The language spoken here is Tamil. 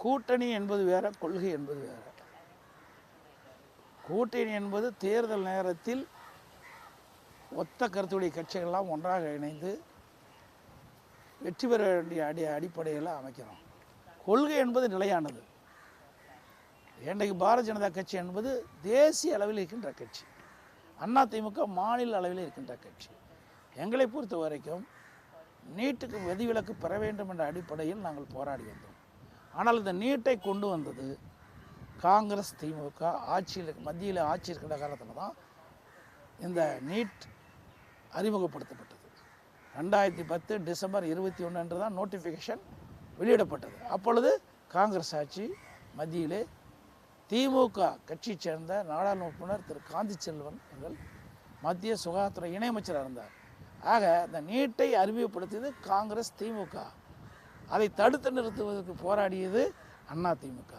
கூட்டணி என்பது வேற, கொள்கை என்பது வேற. கூட்டணி என்பது தேர்தல் நேரத்தில் ஒத்த கருத்துடைய கட்சிகள்லாம் ஒன்றாக இணைந்து வெற்றி பெற வேண்டிய அடிப்படையில் அமைக்கிறோம். கொள்கை என்பது நிலையானது. இன்றைக்கு பாரதிய ஜனதா கட்சி என்பது தேசிய அளவில் இருக்கின்ற கட்சி, அதிமுக மாநில அளவில் இருக்கின்ற கட்சி. எங்களை பொறுத்த வரைக்கும் நீட்டுக்கு விதிவிலக்கு பெற வேண்டும் என்ற அடிப்படையில் நாங்கள் போராடி வந்தோம். ஆனால் இந்த நீட்டை கொண்டு வந்தது காங்கிரஸ் திமுக ஆட்சியில், மத்தியில் ஆட்சி இருக்கின்ற காலத்தில் தான் இந்த நீட் அறிமுகப்படுத்தப்பட்டது. 2010 டிசம்பர் 21 அன்று தான் நோட்டிஃபிகேஷன் வெளியிடப்பட்டது. அப்பொழுது காங்கிரஸ் ஆட்சி மத்தியிலே திமுக கட்சியை சேர்ந்த நாடாளுமன்ற உறுப்பினர் திரு காந்தி செல்வன் அவர்கள் மத்திய சுகாதாரத்துறை இணையமைச்சராக இருந்தார். ஆக இந்த நீட்டை அறிமுகப்படுத்தியது காங்கிரஸ் திமுக, அதை தடுத்து நிறுத்துவதற்கு போராடியது அதிமுக.